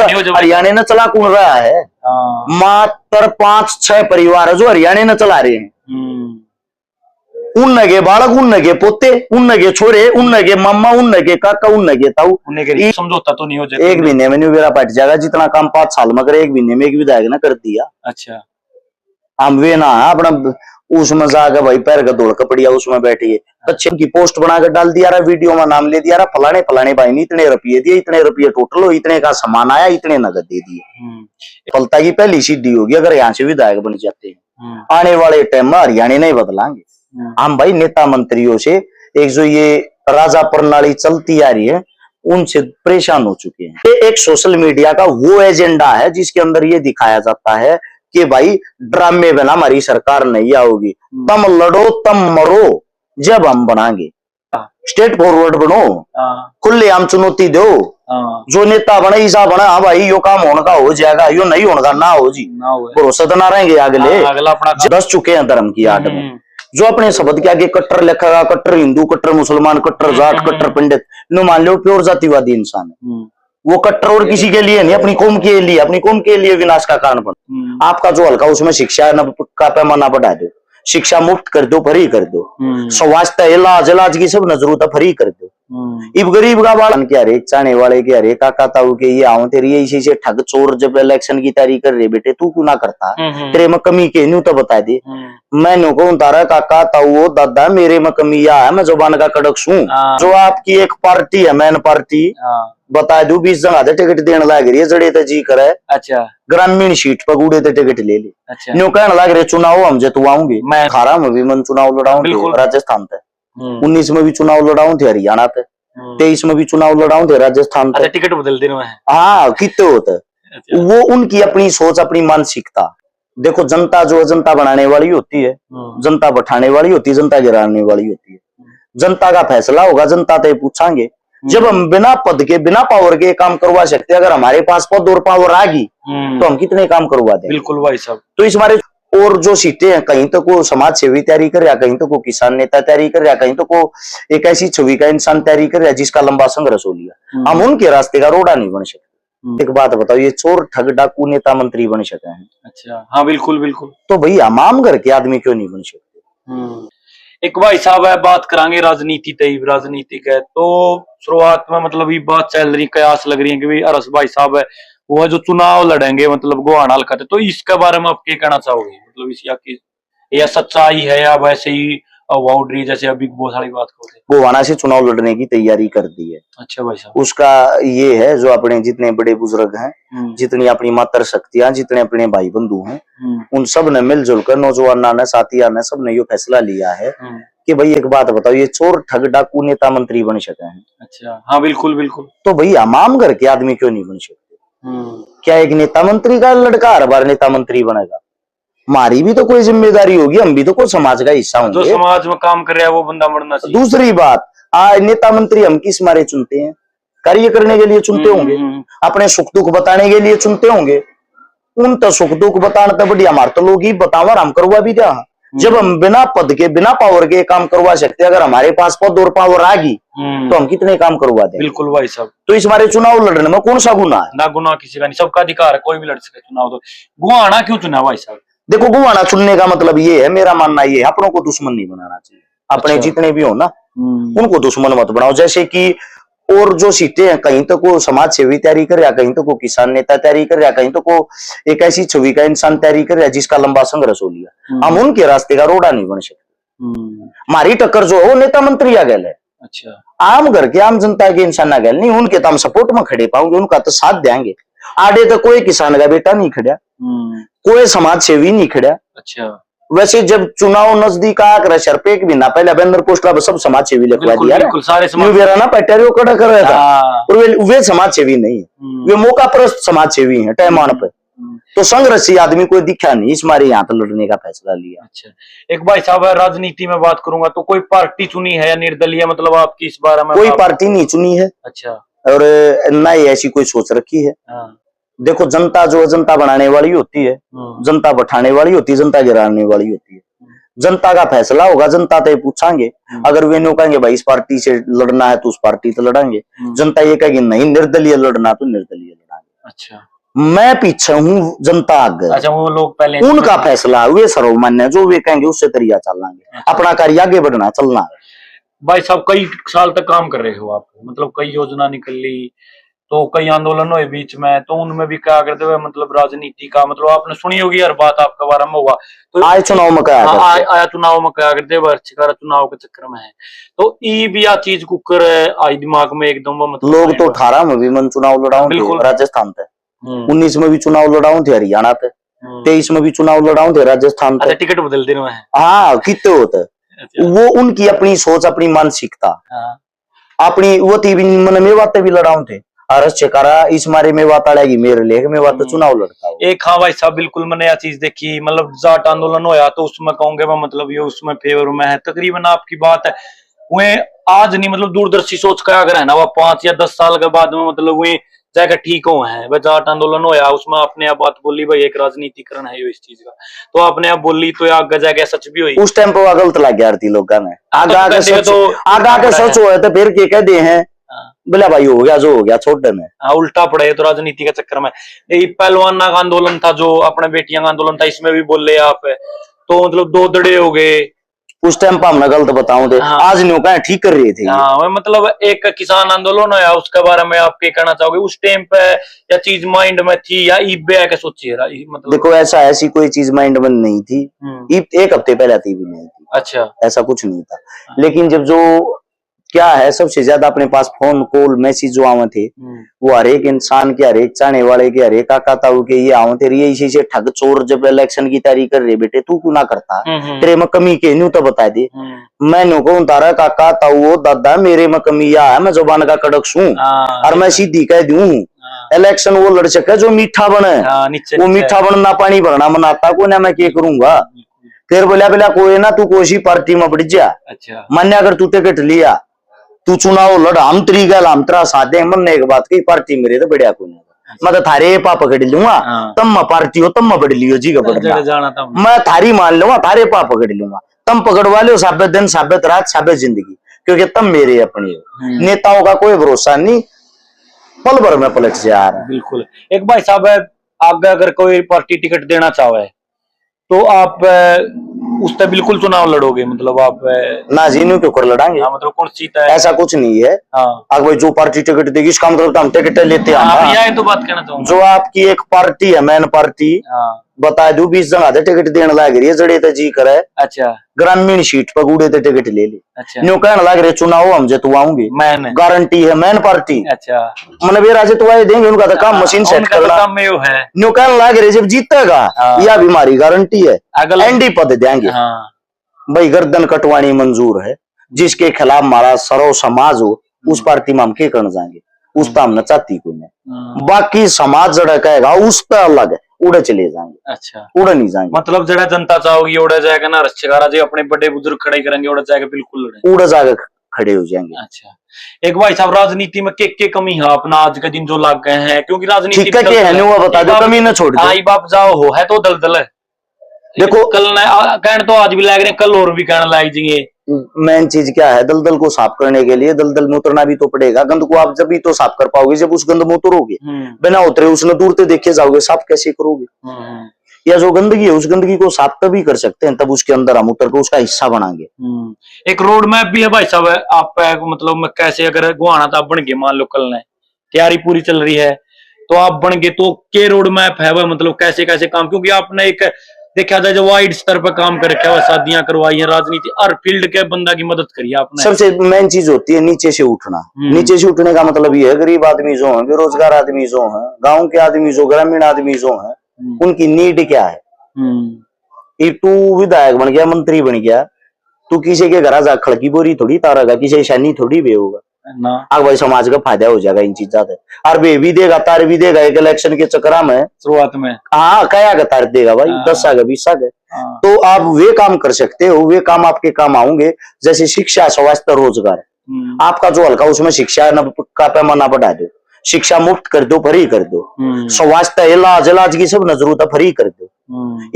हरियाणा ने चला कौन रहा है? मात्र 5-6 परिवार है जो हरियाणा ने चला रहे हैं। उनके बालक, उनके पोते, उनके छोरे, उनके मामा, उनके काका, उनके ताऊ। समझौता तो नहीं हो जाता? एक महीने में नहीं मेरा पट जाएगा। जितना काम 5 साल में करे, एक महीने में एक विधायक ने कर दिया। अच्छा, हम वे ना अपना उसमें जाकर भाई पैर का दौड़ कपड़िया उसमें बैठिए, अच्छे की पोस्ट बनाकर डाल दिया रहा, वीडियो में नाम ले दिया रहा, फलाने फलाने भाई ने इतने रुपये दिए, इतने रुपये टोटल हो, इतने का सामान आया, इतने नगद दे दिए। फलता की पहली सीढ़ी होगी अगर यहाँ से विधायक बन जाते हैं। आने वाले टाइम में हरियाणा नहीं बदलांगे हम भाई। नेता मंत्रियों से एक जो ये राजा प्रणाली चलती आ रही है उनसे परेशान हो चुके हैं। ये एक सोशल मीडिया का वो एजेंडा है जिसके अंदर ये दिखाया जाता है कि भाई ड्रामे बिना हमारी सरकार नहीं आओगी, तुम लड़ो तुम मरो, जब हम बनाएंगे। स्टेट फॉरवर्ड बनो, खुले आम चुनौती दो, जो नेता बने ईसा बना, हाँ भाई यो काम होने का हो जाएगा, यो नहीं होने का ना हो जी, भरोसा तो ना रहेंगे अगले। 10 चुके हैं धर्म की आड़ में, जो अपने शब्द के आगे कट्टर लिखेगा, कट्टर हिंदू, कट्टर मुसलमान, कट्टर जाट, कट्टर पंडित, नो मान लो प्योर जातिवादी इंसान है वो। कट्टर और किसी के लिए नहीं, अपनी कौम के लिए, अपनी कौम के लिए विनाश का कारण बन। आपका जो हल्का उसमें शिक्षा का पैमाना बढ़ा दो, शिक्षा मुफ्त कर दो, फ्री कर दो, स्वास्थ्य इलाज की सब जरूरत फ्री कर दो। इब गरीब का बाल के हरे चाहने वाले के हरे काका ताऊ के ये आओ तेरी इसी से ठग चोर जब इलेक्शन की तैयारी कर रहे बेटे तू क्यों ना करता, तेरे में कमी के न्यू तो बता दे। मैंने को तारा काका ताऊ दादा मेरे में कमी या है, मैं जुबान का कड़क हूँ। जो आपकी एक पार्टी है मैन पार्टी, बता दू 20 जगह टिकट देने लग रही है, जड़े तो जी करे। अच्छा, ग्रामीण सीट पर गुड़े तो टिकट ले ली। अच्छा, न्यू कहने लग रहे चुनाव हम जे तू आऊंगी। मैं 18 में भी मन चुनाव लड़ाऊं राजस्थान पे, 19 में भी चुनाव लड़ाऊं थे हरियाणा पे, 23 में भी चुनाव लड़ाऊं थे राजस्थान पे। टिकट बदल देना है। हाँ कितने होते वो उनकी अपनी सोच, अपनी मानसिकता। देखो जनता जो है जनता बनाने वाली होती है, जनता बैठाने वाली होती है, जनता गिराने वाली होती है। जनता का फैसला होगा, जनता तो पूछांगे। जब हम बिना पद के बिना पावर के काम करवा सकते, अगर हमारे पास पद और पावर आ गई तो हम कितने काम करवा दें। बिल्कुल भाई साहब। तो इस बारे और जो सीटें हैं, कहीं तो को समाज सेवी तैयारी कर रहा, कहीं तो को किसान नेता तैयारी कर रहा, कहीं तो को एक ऐसी छवि का इंसान तैयारी कर रहा जिसका लंबा संघर्ष हो लिया। हम उनके रास्ते का रोड़ा नहीं बन सकते। एक बात बताओ, ये चोर ठग डाकू नेता मंत्री बन सके हैं? अच्छा, हाँ बिल्कुल बिल्कुल। तो भाई हमाम घर के आदमी क्यों नहीं बन सकते? एक भाई साहब है, बात करांगे राजनीति राजनीतिक है। तो शुरुआत में मतलब ये बात चल रही, कयास लग रही है कि भाई अरस भाई साहब है वो जो चुनाव लड़ेंगे मतलब गोहाना हल्का, तो इसके बारे में आप क्या कहना चाहोगे? मतलब इस या सच्चाई है या वैसे ही वाउडरी जैसे अभी बिग सारी बात करते? गोहाना से चुनाव लड़ने की तैयारी कर दी है। अच्छा भाई साहब। उसका ये है जो अपने जितने बड़े बुजुर्ग हैं, जितनी अपनी मातर शक्तियां, जितने अपने भाई बंधु हैं, उन सब ने मिलजुल कर, नौजवान ने, साथिया ने, सब ने ये फैसला लिया है कि भाई एक बात बताओ, ये चोर ठग डाकू नेता मंत्री बन सके हैं? अच्छा, हाँ बिल्कुल बिल्कुल। तो भाई हमाम घर के आदमी क्यों नहीं बन सकते? क्या एक नेता मंत्री का लड़का हर बार नेता मंत्री बनेगा? हमारी भी तो कोई जिम्मेदारी होगी, हम भी तो कोई समाज का हिस्सा होंगे। जो समाज में काम कर रहा है वो बंदा बनना चाहिए। दूसरी बात, नेता मंत्री हम किस मारे चुनते हैं? कार्य करने के लिए चुनते होंगे, अपने सुख दुख बताने के लिए चुनते होंगे। उन तो सुख दुख बताने तो बढ़िया हमारे तो लोग ही बताओ, हम करवा भी क्या? जब हम बिना पद के बिना पावर के काम करवा सकते, अगर हमारे पास पद और पावर आ गई तो हम कितने काम करवा दें? बिल्कुल भाई साहब। तो इस बारे चुनाव लड़ने में कौन सा गुनाह है? ना गुनाह किसी का नहीं, सबका अधिकार है, कोई भी लड़ सके चुनाव। तो गोहाना क्यों चुना भाई साहब? देखो गोहाना चुनने का मतलब ये है, मेरा मानना ये है, अपनों को दुश्मन नहीं बनाना चाहिए। अपने जितने भी हो ना उनको दुश्मन मत बनाओ। जैसे कि और जो सीटें हैं, कहीं तो को समाज सेवी तैयारी कर रहा, कहीं तो को किसान नेता तैयारी कर रहा, कहीं तो को एक ऐसी छवि का इंसान तैयारी कर रहा जिसका लंबा संघर्ष हो लिया। हम उनके रास्ते का रोड़ा नहीं बन सकते। हमारी टक्कर जो है वो नेता मंत्री आ गए है। अच्छा, आम घर के आम जनता के इंसान आ गए नहीं, उनके तो हम सपोर्ट में खड़े पाओगे, उनका तो साथ देंगे। आड़े तो कोई किसान का बेटा नहीं खड़ा, कोई समाज सेवी नहीं खड़ा। अच्छा, वैसे जब चुनाव नजदीक आ सर पे एक महीना पहले अभ्यंतर पोस्टा पर सब समाज सेवी लिखवा दिया, ना पैटेरियो कड़ा कर रहा था, और वे समाज सेवी नहीं है, वे मौका परस्त समाज सेवी है टाइमान पे। तो संघर्षी आदमी कोई दिखा नहीं, इस मारे यहाँ पे लड़ने का फैसला लिया। अच्छा, एक भाई साहब राजनीति में बात करूंगा तो कोई पार्टी चुनी है या निर्दलीय, मतलब आपकी इस बारे में? कोई पार्टी नहीं चुनी है। अच्छा, और न ही ऐसी कोई सोच रखी है। देखो जनता जो है जनता बनाने वाली होती है, जनता बैठाने वाली होती है, जनता गिराने वाली होती है। जनता का फैसला होगा, जनता तो पूछांगे। अगर वे नो कहेंगे भाई इस पार्टी से लड़ना है तो उस पार्टी से लड़ाएंगे। जनता ये कहेगी नहीं निर्दलीय लड़ना तो निर्दलीय लड़ाएंगे। अच्छा मैं पीछे हूँ, जनता आगे। अच्छा, वो लोग पहले उनका फैसला वे सर्वमान्य, जो वे कहेंगे उससे तरीका चलाएंगे, अपना कार्य आगे बढ़ना चलना है। भाई साहब कई साल तक काम कर रहे हो आप, मतलब कई योजना निकल ली, तो कई आंदोलन हुए बीच में, तो उनमें भी क्या करते हुए मतलब राजनीति का मतलब आपने सुनी होगी हर बात आपका बारे में हुआ, तो आए चुनाव में क्या आया चुनाव में क्या करते वर्षकार चुनाव के चक्कर में है, तो ई भी आ चीज कुकर आई दिमाग में एकदम मतलब लोग तो 18 में भी मन चुनाव लड़ाऊ थे राजस्थान पे, 19 में भी चुनाव लड़ाऊ थे हरियाणा पे, 23 में भी चुनाव लड़ाऊ थे राजस्थान पे। टिकट बदलते रहे हैं। हाँ कितने होते, वो उनकी अपनी सोच, अपनी मानसिकता, अपनी वो थी मन में बातें भी लड़ाऊ थे। चकारा इस मारे में बात अड़ेगी मेरे लिए, मैं बात चुनाव लड़ता हूँ एक। हाँ भाई साहब बिल्कुल मैंने यह चीज देखी, मतलब जाट आंदोलन होया तो उसमें कहूंगे मैं मतलब ये उसमें फेवर में है तकरीबन आपकी बात है। वे आज नहीं मतलब दूरदर्शी सोच का अगर है ना, वह 5 या 10 साल के बाद में मतलब वे जाकर ठीक हो है। वह जाट आंदोलन होया उसमें आपने आप बात बोली भाई एक राजनीतिकरण है यो इस चीज का, तो आपने आप बोली तो आगे जाके सच भी हुई। उस टाइम पे गलत लग गया थी लोगों में, आगे सच हुआ तो फिर क्या कहते हैं बोला भाई हो गया जो हो गया छोड़ देने। उल्टा पड़े तो राजनीति के चक्कर में। ये पहलवाना का आंदोलन था, जो अपने बेटियां का आंदोलन था, इसमें भी बोले आप, तो मतलब 2 दड़े हो गए उस टाइम पर हमने गलत बताऊं थे। हाँ। आज न्यू कहा ठीक कर रहे थे। हाँ मतलब एक किसान आंदोलन है उसके बारे में आप क्या कहना चाहोगे? उस टाइम पे या चीज माइंड में थी या इब्बे के सोची है मतलब? देखो ऐसी कोई चीज माइंड में नहीं थी, एक हफ्ते पहले थी भी नहीं थी। अच्छा, ऐसा कुछ नहीं था। लेकिन जब जो क्या है सबसे ज्यादा अपने पास फोन कॉल मैसेज जो आवे थे, वो हर एक इंसान के, हर एक चाहने वाले के, हर एक काकाताऊ के ये आवे थे। ये इसी से ठग चोर जब इलेक्शन की तैयारी कर रहे बेटे तू क्यों ना करता, तेरे में कमी के न्यू तो बता दे। मैं न्यू कहूं तारा काका ताऊ दादा मेरे में कमी या है, मैं जुबान का कड़क सूं और मैं सीधी कह दूं इलेक्शन वो लड़ सके जो मीठा बने। वो मीठा बनना पानी भरना मनाता को ना, मैं क्या करूंगा। फिर बोला बोला कोई ना तू कोई पार्टी में बढ़ जा। अच्छा, मान्य अगर तू टिकट लिया तू चुनाव लड़, हम तेरी गल हम तेरा साथ देंगे। मन एक बात की पार्टी मेरे तो बढ़िया को नहीं, मैं तो थारे पा पकड़ लूंगा, तम पार्टी हो तम बड़ लियो जी का मैं थारी मान लूंगा, थारे पा पकड़ लूंगा, तम पकड़वा लो साबित दिन साबित रात साबित जिंदगी, क्योंकि तम मेरे अपने हो। नेताओं का कोई भरोसा नहीं, पल भर में पलट जा रहा है। बिल्कुल। एक भाई साहब आगे अगर कोई पार्टी टिकट देना चाहे तो आप उस पर बिल्कुल चुनाव लड़ोगे? मतलब आप ना जीनू के ऊपर लड़ाएंगे। मतलब कौन सीता है ऐसा कुछ नहीं है। अगर जो पार्टी टिकट देगी इसका मतलब हम टिकट लेते हैं। तो बात कहना चाहूंगा जो आपकी एक पार्टी है मेन पार्टी, बता दू 20 जगह टिकट देने लग रही है जड़े तो जी करे। अच्छा, ग्रामीण सीट पर गुड़े तो टिकट ले ली। अच्छा, न्यू कहने लग रहे चुनाव हम जितवाऊंगे, गारंटी है मैन पार्टी। अच्छा, मतलब ये राजे तो देंगे, उनका तो काम मशीन सेट करना है। न्यू कहने लग रहे जब जीतेगा यह भी हमारी गारंटी है, एनडी पद देंगे। भाई गर्दन कटवानी मंजूर है, जिसके खिलाफ हमारा सरो समाज हो उस पार्टी में हम क्या करना जाएंगे, उस पर हम नचाती को नहीं। बाकी समाज जड़ा कहेगा उस पर अलग है, उड़े चले जाएंगे। अच्छा, उड़े नहीं जाएंगे। मतलब जड़ा जनता चाहोगी उड़े जाएगा ना, रक्षकारा जी अपने बड़े बुजुर्ग खड़े करेंगे उड़े जाएगा, बिल्कुल उड़े जाकर खड़े हो जाएंगे। अच्छा, एक भाई साहब राजनीति में के कमी है अपना आज के दिन जो लाग गए हैं, क्योंकि राजनीति बता दो कमी न छोड़ दो। बाप जाओ हो है तो दलदल है। देखो कल कहने तो आज भी लग रहे, कल और भी कहने लग जाएंगे। मेन चीज क्या है, दलदल को साफ करने के लिए दलदल में उतरना भी तो पड़ेगा। गंद को आप जब भी तो साफ कर पाओगे जब उस गंद में उतरोगे। बिना उतरे उसने दूर से देखे जाओगे, साफ कैसे करोगे। या जो गंदगी है उस गंदगी को साफ तभी कर सकते हैं तब उसके अंदर हम उतर कर उसका हिस्सा बनाएंगे। एक रोड मैप भी है भाई साहब, आप मतलब कैसे अगर गुआना था बन गए, मान लो कल ने तैयारी पूरी चल रही है तो आप बन गए, तो के रोड मैप है वह मतलब कैसे कैसे काम, क्योंकि आपने एक देखा जाए जो वाइड स्तर पर काम कर रखा है, शादियां करवाई है, राजनीति हर फील्ड के बंदा की मदद करी आपने। सबसे मेन चीज होती है नीचे से उठना। नीचे से उठने का मतलब ये है गरीब आदमी जो है, बेरोजगार आदमी जो है, गांव के आदमी जो, ग्रामीण आदमी जो है, उनकी नीड क्या है। तू विधायक बन गया, मंत्री बन गया, तू किसी के घर जा खड़की बोरी थोड़ी तारेगा, किसी शैनी थोड़ी बे होगा ना। भाई समाज का फायदा हो जाएगा इन चीजों से, और वे भी देगा तार भी देगा। एक इलेक्शन के चक्कर में शुरुआत में हाँ कया का तार देगा भाई, 10 का 20 का। तो आप वे काम कर सकते हो, वे काम आपके काम आऊंगे, जैसे शिक्षा, स्वास्थ्य, रोजगार। आपका जो हल्का उसमें शिक्षा का पैमाना बढ़ा दो, शिक्षा मुफ्त कर दो, फ्री कर दो। स्वास्थ्य इलाज की सब जरूरत फ्री कर दो।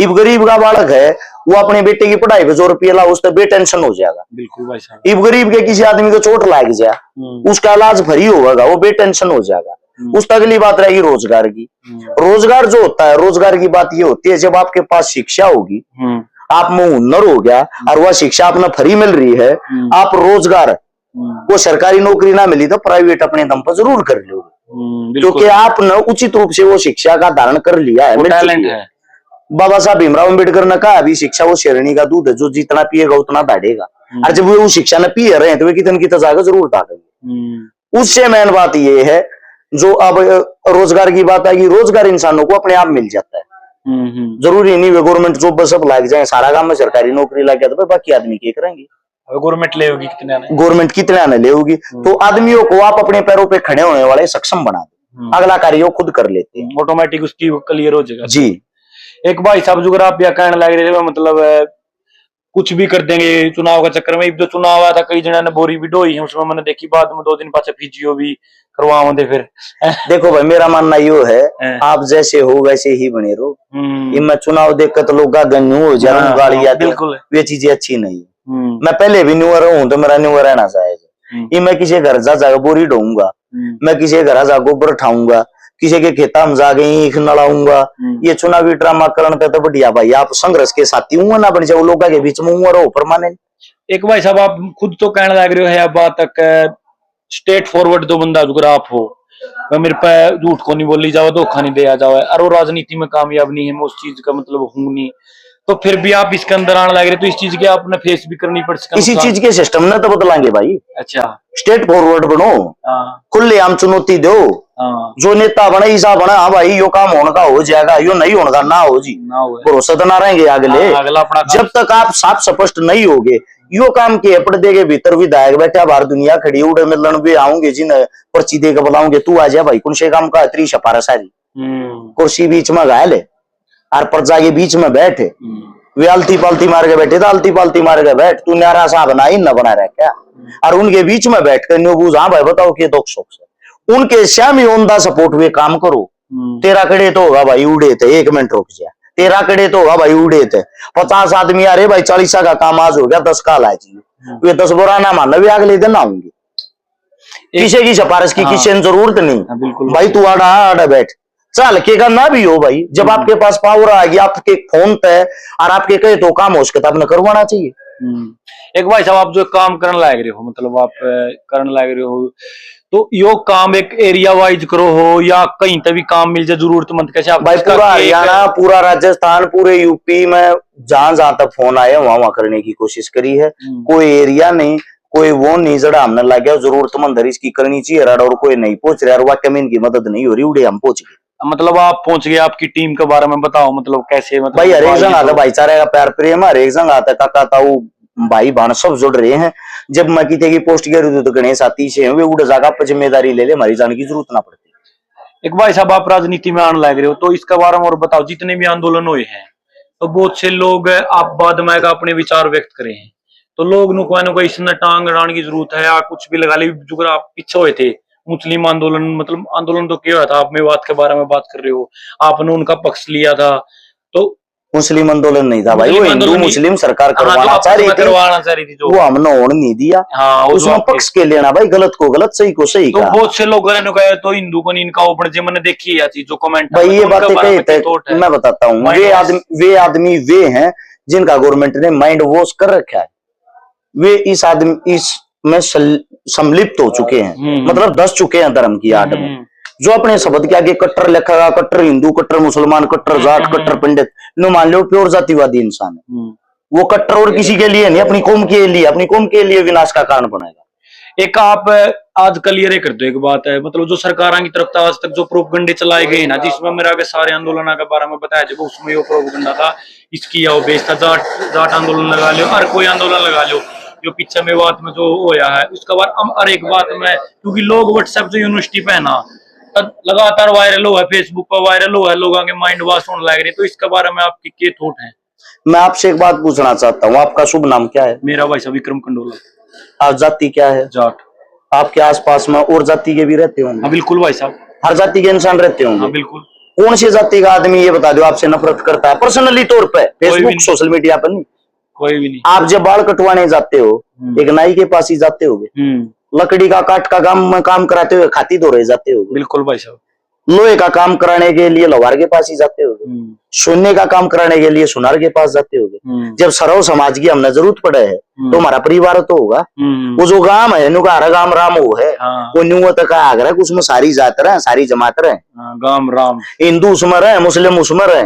इब गरीब का बालक है वो अपने बेटे की पढ़ाई पे 100 रुपया ला, उससे बेटेंशन हो जाएगा। बिल्कुल भाई साहब। इब गरीब के किसी आदमी को चोट लाग जाए उसका इलाज फ्री होगा, वो बेटेंशन हो जाएगा। उस तक अगली बात रहेगी रोजगार की। रोजगार जो होता है, रोजगार की बात ये होती है जब आपके पास शिक्षा होगी, आप में हुनर हो गया और वह शिक्षा अपना फ्री मिल रही है, आप रोजगार वो सरकारी नौकरी ना मिली तो प्राइवेट अपने दम पर जरूर कर लोगे, क्योंकि आपने उचित रूप से वो शिक्षा का धारण कर लिया है, टैलेंट है। बाबा साहब भीमराव अम्बेडकर ने कहा अभी शिक्षा वो शेरनी का दूध है, जो जितना पिएगा उतना दाढ़ेगा। और जब वो शिक्षा ने पिए रहे हैं तो वे कितन की जाकर जरूर दाढ़ेंगे। उससे मेन बात ये है, जो अब रोजगार की बात आएगी, रोजगार इंसानों को अपने आप मिल जाता है, जरूरी नहीं वे गवर्नमेंट जॉब बस सब लग जाए, सारा काम में सरकारी नौकरी लग गया तो बाकी आदमी क्या करेंगे। गवर्नमेंट ले होगी कितने आने, गवर्नमेंट कितने आने ले होगी, तो आदमियों को आप अपने पैरों पे खड़े होने वाले सक्षम बना दो, अगला कार्य वो खुद कर लेते हैं, ऑटोमेटिक उसकी क्लियर हो जाएगा। जी। एक भाई साहब जो आप यहाँ कहने लग रहे थे, मतलब कुछ भी कर देंगे चुनाव का चक्कर में। जो चुनाव आया था कई जना ने बोरी भी ढोई है, उसमें मैंने देखी बाद में 2 दिन पाछे फिजियो भी करवाओ दे फिर। देखो भाई मेरा मानना यो है, आप जैसे हो वैसे ही बने रहो। मैं चुनाव देखकर तो लोग गन्नू हो जा गाड़ियां, बिल्कुल वे चीजें अच्छी नहीं है। मैं पहले भी न्यूअर हूँ तो मेरा न्यूअर रहना चाहिए। मैं किसी घर जा बोरी ढोऊंगा, मैं किसी घर जा गोबर उठाऊंगा, किसी के खेता में जा गई ईख नड़ाऊंगा। ये चुनावी ड्रामा करने तो बढ़िया भाई आप संघर्ष के साथी हूँ ना बन जाओ, लोगों के बीच में हूँ रहो परमानेंट। एक भाई साहब आप खुद तो कहने लग रहे हो है बात तक स्ट्रेट फॉरवर्ड दो बंदा जो आप हो, मेरे पे झूठ को नहीं बोली जाओ, धोखा नहीं दिया जाओ, और वो राजनीति में कामयाब नहीं है, मैं उस चीज का मतलब हूँ नहीं, तो फिर भी आप इसके अंदर आने लग रहे, तो इस चीज की आपने फेस भी करनी पड़ सकती है। इसी चीज के सिस्टम ने तो बदलाएंगे भाई। अच्छा, स्ट्रेट फॉरवर्ड बनो, खुले आम चुनौती दो, जो नेता बने ईसा बना, हाँ भाई यो काम होने का हो जाएगा, यो नहीं होने का ना हो जी, भरोसा तो ना रहेंगे अगले। जब तक आप साफ स्पष्ट नहीं होगे, यो काम के पर्दे के भीतर विधायक बैठा बाहर दुनिया खड़ी उड़े मिलन भी आऊंगे जिन पर्ची दे के बुलाऊंगे, तू आ जा भाई कौन से काम का त्री छपारा सारी कुर्सी बीच में घायल है और प्रजा के बीच में बैठे, वे आलती पालती मार के बैठे, तो आलती पालती मार के बैठ, तू न्यारा सा बना ही न बना रहा क्या। और उनके बीच में बैठ कर न्यू बूझ, हाँ भाई बताओ के दुख सुख से उनके श्यामी ओंदा सपोर्ट वे काम करो। तेरा कड़े तो होगा भाई उड़े थे, 1 मिनट रुक जा, तेरा कड़े तो होगा भाई उड़े थे 50 आदमी, अरे भाई 40 का काम आज हो गया 10 का ला जी, वे 10 बुरा ना मानना वे अगले दिन आऊंगे। किसी की सिफारिश की किसी जरूरत नहीं भाई, तू आड़ा आड़ा बैठ चल के का ना भी हो भाई, जब आपके पास पावर आ गया, आपके फोन पे और आपके कहे तो काम हो उसके तब आपने करवाना चाहिए। एक भाई साहब आप जो काम करने लग रहे हो, मतलब आप करने लग रहे हो, तो यो काम एक एरिया वाइज करो हो या कहीं तभी काम मिल जाए जरूरतमंद कैसे आप? भाई पूरा हरियाणा, पूरा राजस्थान, पूरे यूपी में जहां जहां तक फोन आया वहां करने की कोशिश करी है। कोई एरिया नहीं, कोई वो नहीं जड़ा हमने लग गया जरूरतमंद इसकी करनी चाहिए और कोई नहीं पहुंच रहा, और वाकई में इनकी मदद नहीं हो रही, उड़े हम पहुंच गए। मतलब आप पहुंच गए, आपकी टीम के बारे में बताओ, मतलब कैसे, मतलब भाई हर एक जगह आता भाईचारे का प्यार प्रेम, हर एक जगह आता काका ताऊ भाई भाण सब जुड़ रहे हैं। जब मैं की की पोस्ट गिर तो गणेश आती से वे उड़ जागा पर जिम्मेदारी ले ले, हमारी जाने की जरूरत ना पड़ती। एक भाई साहब आप राजनीति में आने लग रहे हो, तो इसके बारे में और बताओ। जितने भी आंदोलन हुए हैं तो बहुत से लोग आप बाद में अपने विचार व्यक्त करे हैं, तो लोग नुको इसने टांग अड़ाने की जरूरत है या कुछ भी लगा ले। जो आप पीछे हुए थे मुस्लिम आंदोलन, मतलब आंदोलन तो क्या हुआ था, आप में बात के बारे में बात कर रहे हो, आपने उनका पक्ष लिया था, तो मुस्लिम आंदोलन नहीं था भाई, वो हिंदू मुस्लिम सरकार करवाना चाह रही थी, वो हमने होने नहीं दिया। उसमें पक्ष के लेना भाई, गलत को गलत, सही को सही। तो बहुत से लोग तो हिंदू को नहीं इनका ऊपर मैंने देखी है जो कमेंट भाई, ये बातें कही मैं बताता हूँ। वे आदमी वे हैं जिनका गवर्नमेंट ने माइंड वॉश कर रखा है, वे इस आदमी इसमें सम्मिलित हो चुके हैं, मतलब धस चुके हैं धर्म की आड़ में। जो अपने शब्द के आगे कट्टर लिखा, कट्टर हिंदू, कट्टर मुसलमान, कट्टर जाट, कट्टर पंडित, नो मान लो प्योर जातिवादी इंसान है वो। कट्टर और किसी के लिए नहीं, अपनी कौम के लिए, अपनी कौम के लिए विनाश का कारण बनाएगा। एक आप आज क्लियर कर दो एक बात है, मतलब जो सरकारों की तरफ से आज तक जो प्रोपगंडे चलाए गए ना, जिसमें मेरा आगे सारे आंदोलन के बारे में बताया जब उसमें वो प्रोपगंडा था, इसकी आओ बेस था, जाट आंदोलन लगा लो, हर कोई आंदोलन लगा लो, जो पीछे में बात में जो होया है उसके बाद हर एक बात में, क्योंकि लोग व्हाट्सएप जो यूनिवर्सिटी पे है ना लगातार वायरल हुआ है, फेसबुक पर वायरल हुआ है, लोगों के माइंड वॉश होने लग रहे, तो इसके बारे में आपकी क्या थॉट है? मैं आपसे एक बात पूछना चाहता हूँ, आपका शुभ नाम क्या है? मेरा भाई साहब विक्रम कंडोला। आप जाति क्या है? जाट। आपके आसपास में और जाति के भी रहते होंगे? बिल्कुल भाई साहब, हर जाति के इंसान रहते होंगे। बिल्कुल। कौन सी जाति का आदमी ये बता दो आपसे नफरत करता है पर्सनली तौर पे, फेसबुक सोशल मीडिया पर नहीं? कोई भी नहीं। आप जब बाल कटवाने जाते हो एक नाई के पास ही जाते होगे, लकड़ी का काठ का काम कराते हुए खाती तो रह जाते हो, बिल्कुल भाई साहब। लोहे का काम कराने के लिए लोहार के पास ही जाते हो, सोने का काम कराने के लिए सुनार के पास जाते हो। जब सर्व समाज की हमने जरूरत पड़े है तो हमारा परिवार तो होगा। वो जो गांव है नुका हर गांव राम वो है, वो न्यू तक आगर है, उसमें सारी जात रहे, सारी जमात रहे, गांव राम, हिंदू उसमें रहे, मुस्लिम उसमें रहे,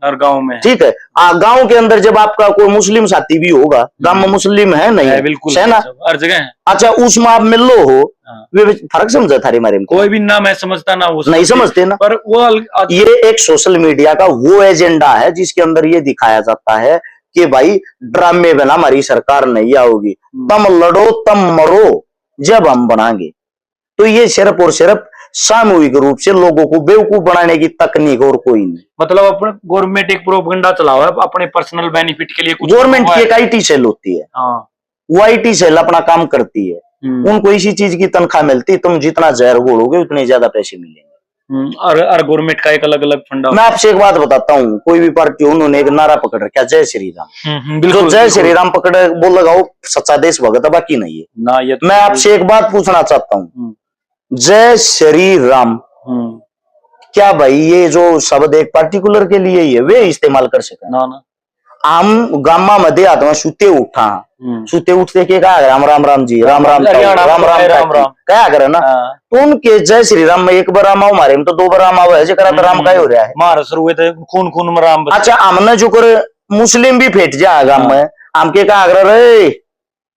हर गांव में। ठीक है। गांव के अंदर जब आपका कोई मुस्लिम साथी भी होगा, गांव में मुस्लिम है नहीं है, बिल्कुल है ना, हर जगह है। अच्छा उसमें आप मिल लो हो, वे फर्क समझा थारे मारे में कोई भी ना मैं समझता ना वो नहीं समझते ना। पर वो ये एक सोशल मीडिया का वो एजेंडा है जिसके अंदर ये दिखाया जाता है कि भाई ड्रामे बिना हमारी सरकार नहीं आओगी, तुम लड़ो तुम मरो जब हम बनाएंगे। तो ये सिर्फ और सिर्फ सामूहिक रूप से लोगों को बेवकूफ बनाने की तकनीक और कोई नहीं। मतलब अपने गवर्नमेंट एक प्रोपेगेंडा चलावा है अपने पर्सनल बेनिफिट के लिए। कुछ गवर्नमेंट की एक आईटी सेल होती है, वो आईटी सेल अपना काम करती है, उनको इसी चीज की तनख्वाह मिलती, तुम जितना जहर घोलोगे उतने ज्यादा पैसे मिलेंगे। और गवर्नमेंट का एक अलग अलग फंडा। मैं आपसे एक बात बताता हूँ, कोई भी पार्टी उन्होंने एक नारा पकड़ रखा जय श्री राम, जो जय श्री राम पकड़ बोल लगाओ सच्चा देशभक्त बाकी नहीं है ना। ये तो मैं आपसे एक बात पूछना चाहता हूँ, जय श्री राम क्या भाई ये जो शब्द एक पार्टिकुलर के लिए ही है वे इस्तेमाल कर सके ना ना। हम गामा मध्य आत्मा सुते उठा, सुते उठते के कहा राम राम राम जी राम राम राम राम क्या करे ना, तो उनके जय श्री राम में एक बार राम आओ मारे में तो दो बार राम आओ है, जरा तो राम का हो रहा है मार शुरू हुए थे खून खून में राम। अच्छा हमने जो कर मुस्लिम भी फेट जा गाम में हमके कहा अगर रे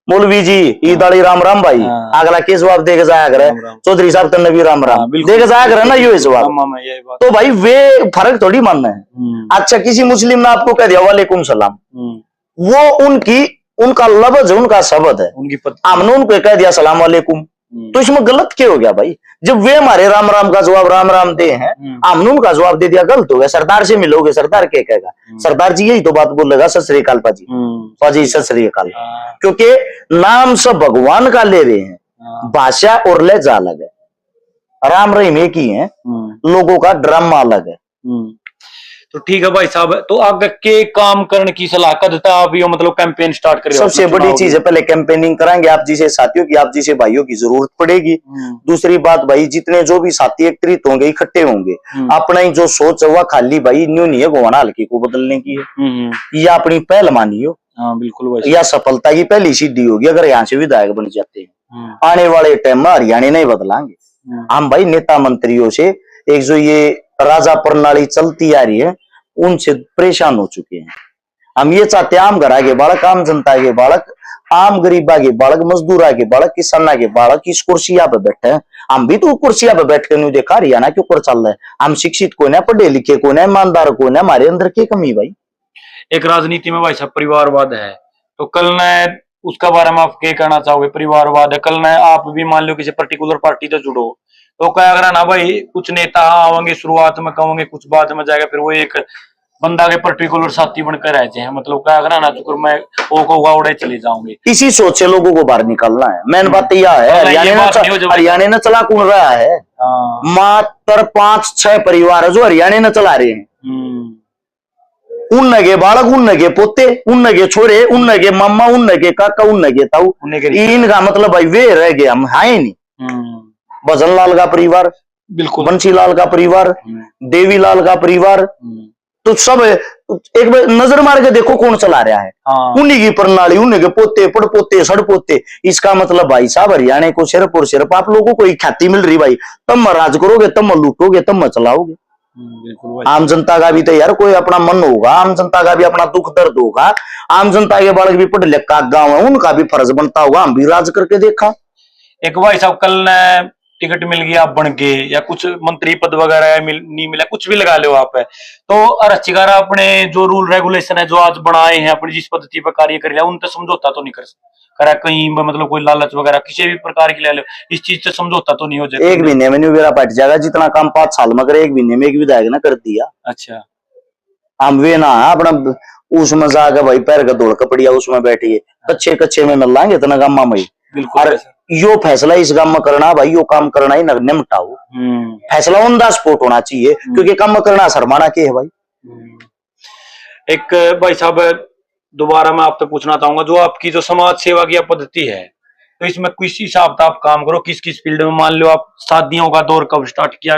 मौलवी जी ईद आली राम राम भाई, अगला के जवाब देके जाया करे चौधरी साहब तन्ने भी राम राम देके जाया करे ना, ये जवाब। तो भाई वे फर्क थोड़ी मानना है। अच्छा किसी मुस्लिम ने आपको कह दिया वालेकुम सलाम, वो उनका लफ्ज उनका शब्द है, हमने उनको कह दिया सलाम वालेकुम, तो इसमें गलत क्या हो गया भाई? जब वे हमारे राम राम का जवाब राम राम दे हैं, हमने उनका जवाब दे दिया, गलत हो गया। सरदार से मिलोगे सरदार क्या कहेगा? सरदार जी यही तो बात बोलेगा सत श्री अकाल पाजी, पाजी सत श्री अकाल, क्योंकि नाम सब भगवान का ले रहे हैं, भाषा और लहजा अलग है, राम रहीम एक ही है, लोगों का ड्रामा अलग है। तो ठीक है भाई साहब, तो आगे के काम करने की सलाह कर देता आप ये मतलब कैंपेन स्टार्ट करें। सबसे बड़ी चीज है पहले कैंपेनिंग कराएंगे, आप जिसे साथियों की आप जिसे भाइयों की जरूरत पड़ेगी। दूसरी बात भाई जितने जो भी साथी एकत्रित होंगे इकट्ठे होंगे, अपना ही जो सोच है वह खाली भाई न्यू नहीं है गोवाना हल्के को बदलने की है, या अपनी पहल मानियो। बिल्कुल, या सफलता की पहली सीढ़ी होगी अगर यहाँ से विधायक बन जाते हैं। आने वाले टाइम में हरियाणा नहीं बदलांगे हम भाई, नेता मंत्रियों से एक जो ये राजा प्रणाली चलती आ रही है उनसे परेशान हो चुके हैं। हम ये चाहते हैं आम घरा के बालक, आम जनता के बालक, आम गरीबा के बालक, मजदूरा के बालक, किसाना के बालक इस कुर्सिया पे बैठे हैं। हम भी तो कुर्सिया पे बैठ कर नहीं देखा हरियाणा के ऊपर चल रहा है। हम शिक्षित को ना, पढ़े लिखे को ना, ईमानदार को ना, हमारे अंदर की कमी भाई। एक राजनीति में भाई साहब परिवारवाद है, तो कल न उसका बारे में आप क्या कहना चाहोगे? परिवारवाद है, कल न आप भी मान लो किसी पर्टिकुलर पार्टी से जुड़ो तो क्या अगर ना भाई कुछ नेता आवेंगे शुरुआत में कहोगे, कुछ बाद में जाएगा, फिर वो एक बंदा के पर्टिकुलर साथी बनकर रहते हैं, मतलब क्या अगर ना तो मैं वो उड़े चले जाऊंगे। इसी सोच से लोगों को बाहर निकलना है। मेन बात यह है हरियाणा ने चला कौन रहा है? मात्र 5-6 परिवार है जो हरियाणा ने चला रहे हैं। उन के बालक, उन के पोते, उन के छोरे, उन के मामा, उन के काका, उन के ताऊ, इनका मतलब भाई वे रह गए, हम है नहीं। भजन लाल का परिवार, बिल्कुल बंसी लाल का परिवार, देवी लाल का परिवार, तो सब एक बार नजर मार के देखो कौन चला रहा है। उन्हीं की प्रणाली, उन्हीं के पोते, पड़पोते, सड़पोते। इसका मतलब भाई साहब हरियाणा को सिर्फ और सिर्फ आप लोगों को ख्याति मिल रही भाई, तब राज करोगे, तब लूटोगे, तब चलाओगे। आम जनता का भी तो यार कोई अपना मन होगा, आम जनता का भी अपना दुख दर्द होगा, आम जनता के बालक भी पढ़ लिखा गाँव है, उनका भी फर्ज बनता होगा हम भी राज करके देखा। एक भाई साहब कल न टिकट मिल गया बन के, या कुछ मंत्री पद वगैरह नहीं मिला, कुछ भी लगा लो आप है, तो अर्चिकारा अपने जो रूल रेगुलेशन है जो आज बनाए हैं, अपनी जिस पद्धति पर कार्य कर लिया उन तक समझौता तो नहीं करा कहीं, मतलब कोई लालच वगैरह किसी भी प्रकार की ले लो, इस चीज से समझौता तो नहीं हो जाएगा। 1 महीने में न्यू पट जाएगा, जितना काम 5 साल में करे 1 महीने में एक विधायक ने कर दिया। अच्छा हम वे ना अपना उसमें जाकर भाई पैर का दौड़ कपड़िया उसमें बैठिए, कच्चे में मिल लाएंगे इतना गामा में। बिल्कुल यो फैसला इस गांव में करना भाई, यो काम करना ही निपटाओ। फैसला ऑन द स्पॉट होना चाहिए, क्योंकि काम करना शर्माना के है भाई। एक भाई साहब दोबारा मैं आपसे पूछना चाहूंगा, जो आपकी जो समाज सेवा की पद्धति है तो इसमें किस हिसाब से आप काम करो, किस किस फील्ड में, मान लो आप शादियों का दौर कब स्टार्ट किया,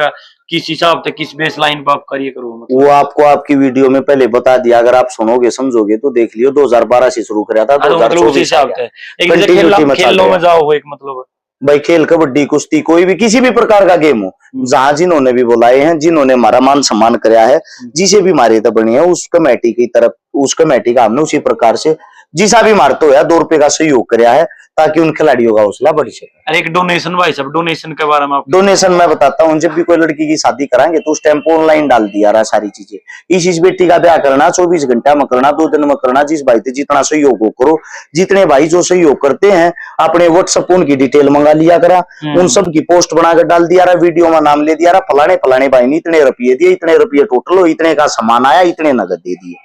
किस हिसाब से, किस बेस लाइन पर आप करिए करो मतलब। वो आपको आपकी वीडियो में पहले बता दिया, अगर आप सुनोगे समझोगे तो देख लियो। 2012 से शुरू करा था, तो मतलब उस 2024 हिसाब से एक जैसे कंटिन्यूटी में चल खेलों रहा में है। जाओ एक मतलब। भाई खेल, कबड्डी, कुश्ती, कोई भी किसी भी प्रकार का गेम हो, जहां जिन्होंने भी बुलाए हैं, जिन्होंने हमारा मान सम्मान कराया है, जिसे भी मारे तो बनी है, उस कमेटी की तरफ, उस कमेटी का हमने उसी प्रकार से जिसा भी मारते हो 2 रुपए का सहयोग कराया है, ताकि उन खिलाड़ियों का हौसला बढ़ सके। अरे एक डोनेशन भाई साहब, डोनेशन के बारे में आप। डोनेशन मैं बताता हूँ, जब भी कोई लड़की की शादी कराएंगे तो उस टाइम ऑनलाइन डाल दिया रहा सारी चीजें। इस बेटी का ब्याह करना 24 घंटा में करना, 2 दिन में करना, जिस भाई से जितना सहयोग हो करो। जितने भाई जो सहयोग करते हैं अपने व्हाट्सएप उनकी डिटेल मंगा लिया करा, उन सब की पोस्ट बनाकर डाल दिया रहा, वीडियो में नाम ले दिया रहा, फलाने फलाने भाई ने इतने रुपये दिए, इतने रुपये टोटल हो, इतने का सामान आया, इतने नगद दे दिए।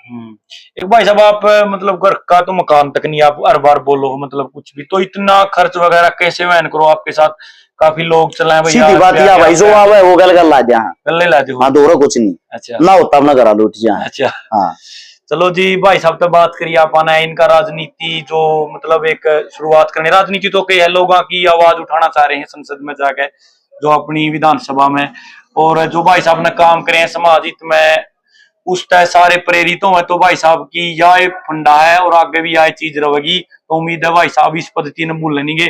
एक भाई साहब आप मतलब घर का तो मकान तक नहीं आप हर बार बोलो मतलब कुछ भी, तो इतना खर्च वगैरह कैसे वहन करो, आपके साथ काफी लोग चलाए भैया। सीधी बात या भाई जो आवे वो गल ला दिया, गल लाते हो। हाँ दोरा कुछ नहीं। अच्छा ना होता ना करा लूट जा। अच्छा हाँ चलो जी भाई साहब तो बात करिए आपने इनका राजनीति जो मतलब एक शुरुआत करने, राजनीति तो कई है लोगों की आवाज उठाना चाह रहे हैं संसद में जाके, जो अपनी विधानसभा में, और जो भाई साहब ने काम करे हैं समाज हित में, उस तय सारे प्रेरित हो। तो भाई साहब की यह फंडा है और आगे भी यह चीज रहेगी, तो उम्मीद है भाई साहब इस पद्धति ने भूल नहीं गए।